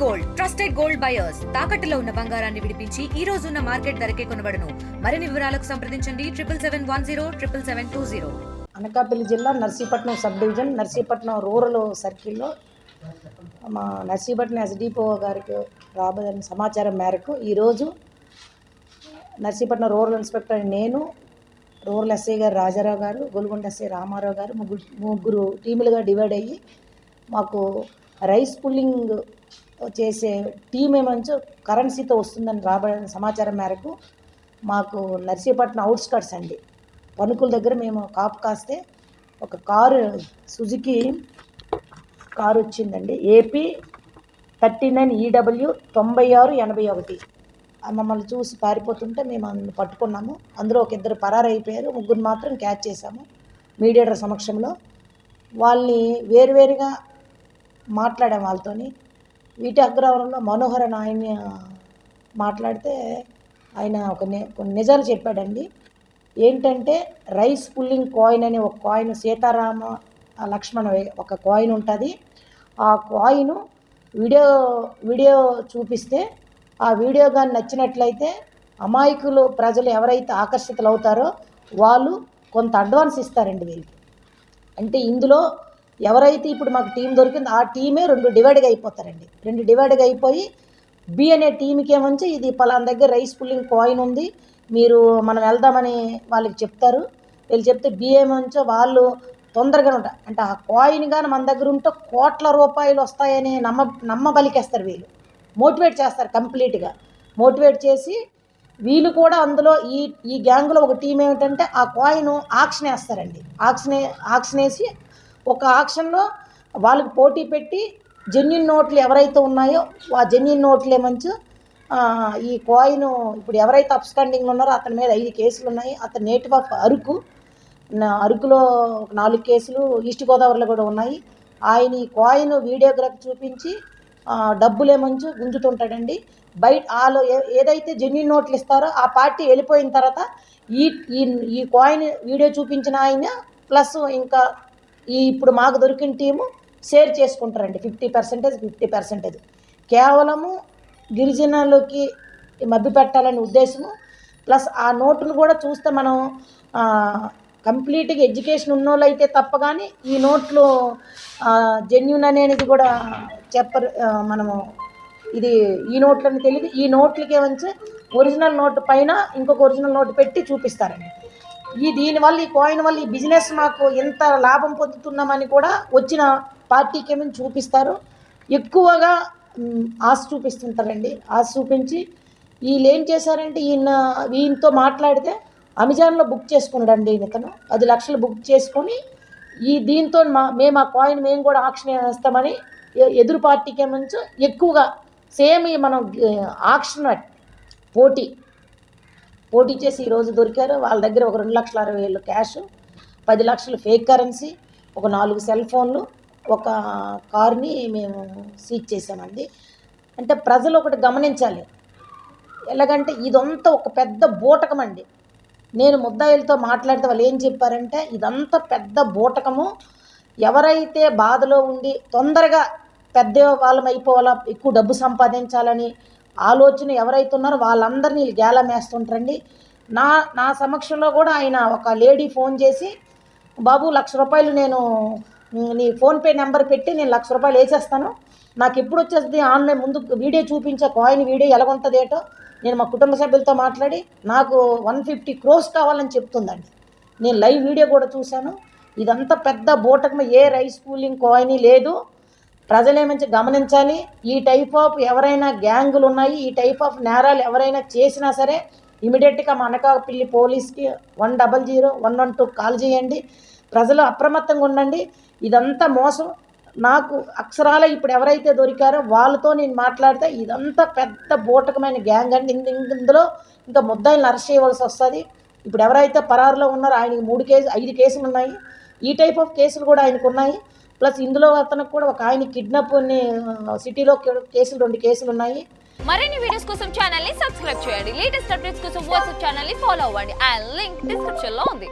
Gold trusted gold buyers తాకట్టులో ఉన్న బంగారాన్ని విడిపించి ఈ రోజు ఉన్న మార్కెట్ ధరకే కొనబడును. మరిన్ని వివరాలకు సంప్రదించండి 7771077720. అనకాపల్లి జిల్లా Narsipatnam sub division Narsipatnam rural సర్కిల్లో మా నర్సీపట్నం ఎస్డిపో గారికి రాబోయే సమాచారం మేరకు ఈరోజు నర్సీపట్నం రూరల్ ఇన్స్పెక్టర్ నేను, రూరల్ ఎస్ఐ గారు రాజారావు గారు, గొలుగొండ ఎస్ఐ రామారావు గారు ముగ్గురు టీములుగా డివైడ్ అయ్యి మాకు రైస్ పుల్లింగ్ చేసే టీం ఏమంచో కరెన్సీతో వస్తుందని రాబోయే సమాచారం మేరకు మాకు నర్సీపట్నం అవుట్స్కట్స్ అండి పనుకుల దగ్గర మేము కాపు కాస్తే ఒక కారు సుజుకి కారు వచ్చిందండి. AP 39 EW 9681. మమ్మల్ని చూసి పారిపోతుంటే మేము అందులో పట్టుకున్నాము. అందులో ఒక ఇద్దరు పరారైపోయారు, ముగ్గురు మాత్రం క్యాచ్ చేశాము మీడియేటర్ సమక్షంలో. వాళ్ళని వేరువేరుగా మాట్లాడాము వాళ్ళతోని. వీటి అగ్రవరంలో మనోహర్ అని ఆయన మాట్లాడితే ఆయన కొన్ని నిజాలు చెప్పాడండి. ఏంటంటే రైస్ పుల్లింగ్ కాయిన్ అనే ఒక కాయిన్, సీతారామ లక్ష్మణ ఒక కాయిన్ ఉంటుంది. ఆ కాయిన్ వీడియో చూపిస్తే ఆ వీడియో కానీ నచ్చినట్లయితే అమాయకులు ప్రజలు ఎవరైతే ఆకర్షితులు అవుతారో వాళ్ళు కొంత అడ్వాన్స్ ఇస్తారండి వీళ్ళకి. అంటే ఇందులో ఎవరైతే ఇప్పుడు మాకు టీం దొరికిందో ఆ టీమే 2 డివైడ్గా అయిపోతారండి. 2 డివైడ్గా అయిపోయి బి అనే టీంకి ఏమంచి ఇది పలానా దగ్గర రైస్ పుల్లింగ్ కాయిన్ ఉంది, మీరు మనం వెళ్దామని వాళ్ళకి చెప్తారు. వీళ్ళు చెప్తే బి ఏమంచో వాళ్ళు తొందరగా ఉంటారు. అంటే ఆ కాయిన్ కానీ మన దగ్గర ఉంటే కోట్ల రూపాయలు వస్తాయని నమ్మబలికేస్తారు. వీళ్ళు మోటివేట్ చేస్తారు, కంప్లీట్గా మోటివేట్ చేసి వీళ్ళు కూడా అందులో ఈ గ్యాంగ్లో ఒక టీం ఏమిటంటే ఆ కాయిన్ ఆక్షన్ వేస్తారండి. ఆక్షన్ వేసి ఒక ఆక్షన్లో వాళ్ళకి పోటీ పెట్టి జెన్యున్ నోట్లు ఎవరైతే ఉన్నాయో ఆ జెన్యున్ నోట్లు ఏమంచు ఈ కాయిన్ ఇప్పుడు ఎవరైతే అబ్స్కాండింగ్లో ఉన్నారో అతని మీద 5 కేసులు ఉన్నాయి. అతని నేటివ్ ఆఫ్ అరకులో ఒక 4 కేసులు, ఈస్ట్ గోదావరిలో కూడా ఉన్నాయి. ఆయన ఈ కాయిన్ వీడియోగ్రఫీ చూపించి డబ్బులు ఏమంచు గుంజుతుంటాడండి. బయట వాళ్ళు ఏదైతే జెన్యున్ నోట్లు ఇస్తారో ఆ పార్టీ వెళ్ళిపోయిన తర్వాత ఈ కాయిన్ వీడియో చూపించిన ఆయన ప్లస్ ఇంకా ఇప్పుడు మాకు దొరికిన టీము షేర్ చేసుకుంటారండి. 50% కేవలము గిరిజనులకి మభ్యపెట్టాలనే ఉద్దేశము. ప్లస్ ఆ నోటును కూడా చూస్తే మనం కంప్లీట్గా ఎడ్యుకేషన్ ఉన్నోళ్ళు అయితే తప్ప కానీ ఈ నోట్లు జెన్యున్ అనేది కూడా చెప్పరు. మనము ఇది ఈ నోట్లని తెలియదు. ఈ నోట్లకి ఏమంటే ఒరిజినల్ నోటు పైన ఇంకొక ఒరిజినల్ నోటు పెట్టి చూపిస్తారండి. దీనివల్ల ఈ కాయిన్ వల్ల ఈ బిజినెస్ మాకు ఎంత లాభం పొందుతున్నామని కూడా వచ్చిన పార్టీకి ఏమైనా చూపిస్తారు. ఎక్కువగా ఆశ చూపిస్తుంటారండి. ఆశ చూపించి వీళ్ళు ఏం చేశారంటే ఈయనతో మాట్లాడితే అమెజాన్లో బుక్ చేసుకున్నాడండి ఇతను. 10 లక్షలు బుక్ చేసుకొని దీంతో మేము ఆ కాయిన్ మేము కూడా ఆక్షన్ వేస్తామని ఎదురు పార్టీకి ఏమంచో ఎక్కువగా సేమ్ మనం ఆక్షన్ పోటీ చేసి ఈరోజు దొరికారు. వాళ్ళ దగ్గర ఒక 2,60,000 క్యాష్, 10 లక్షలు ఫేక్ కరెన్సీ, ఒక 4 సెల్ ఫోన్లు, ఒక కార్ని మేము సీజ్ చేసామండి. అంటే ప్రజలు ఒకటి గమనించాలి. ఎలాగంటే ఇదంతా ఒక పెద్ద బూటకం అండి. నేను ముద్దాయిలతో మాట్లాడితే వాళ్ళు ఏం చెప్పారంటే ఇదంతా పెద్ద బూటకము. ఎవరైతే బాధలో ఉండి తొందరగా పెద్ద వాళ్ళం అయిపోవాలా, ఎక్కువ డబ్బు సంపాదించాలని ఆలోచన ఎవరైతే ఉన్నారో వాళ్ళందరినీ గేలం వేస్తుంటారండి. నా సమక్షంలో కూడా ఆయన ఒక లేడీ ఫోన్ చేసి, బాబు 1,00,000 రూపాయలు నేను నీ ఫోన్పే నెంబర్ పెట్టి నేను 1,00,000 రూపాయలు వేసేస్తాను, నాకు ఎప్పుడు వచ్చేస్తుంది ఆన్లైన్ ముందు వీడియో చూపించే కాయిన్ వీడియో ఎలాగుంటుంది ఏటో నేను మా కుటుంబ సభ్యులతో మాట్లాడి నాకు 150 crores కావాలని చెప్తుందండి. నేను లైవ్ వీడియో కూడా చూశాను. ఇదంతా పెద్ద బూటకం, ఏ రైస్ పూలింగ్ కాయిన్ లేదు. ప్రజలేమంచి గమనించాలి. ఈ టైప్ ఆఫ్ ఎవరైనా గ్యాంగులు ఉన్నాయి, ఈ టైప్ ఆఫ్ నేరాలు ఎవరైనా చేసినా సరే ఇమీడియట్గా మా అనకాపల్లి పోలీస్కి 100 112 కాల్ చేయండి. ప్రజలు అప్రమత్తంగా ఉండండి. ఇదంతా మోసం. నాకు అక్షరాల ఇప్పుడు ఎవరైతే దొరికారో వాళ్ళతో నేను మాట్లాడితే ఇదంతా పెద్ద బూటకమైన గ్యాంగ్ అండి. ఇందులో ఇంకా ముద్దాయిలను అరెస్ట్ చేయవలసి వస్తుంది. ఇప్పుడు ఎవరైతే పరారులో ఉన్నారో ఆయనకి 5 కేసులు ఉన్నాయి. ఈ టైప్ ఆఫ్ కేసులు కూడా ఆయనకు ఉన్నాయి. ప్లస్ ఇందులో అతనికి కూడా ఒక ఆయన కిడ్నాప్ సిటీలో 2 కేసులు ఉన్నాయి. మరిన్ని వీడియోస్ కోసం ఛానల్ ని సబ్స్క్రైబ్ చేయండి. లేటెస్ట్ అప్డేట్స్ కోసం వాట్సాప్ ఛానల్ ని ఫాలో అవ్వండి. ఆ లింక్ డిస్క్రిప్షన్ లో ఉంది.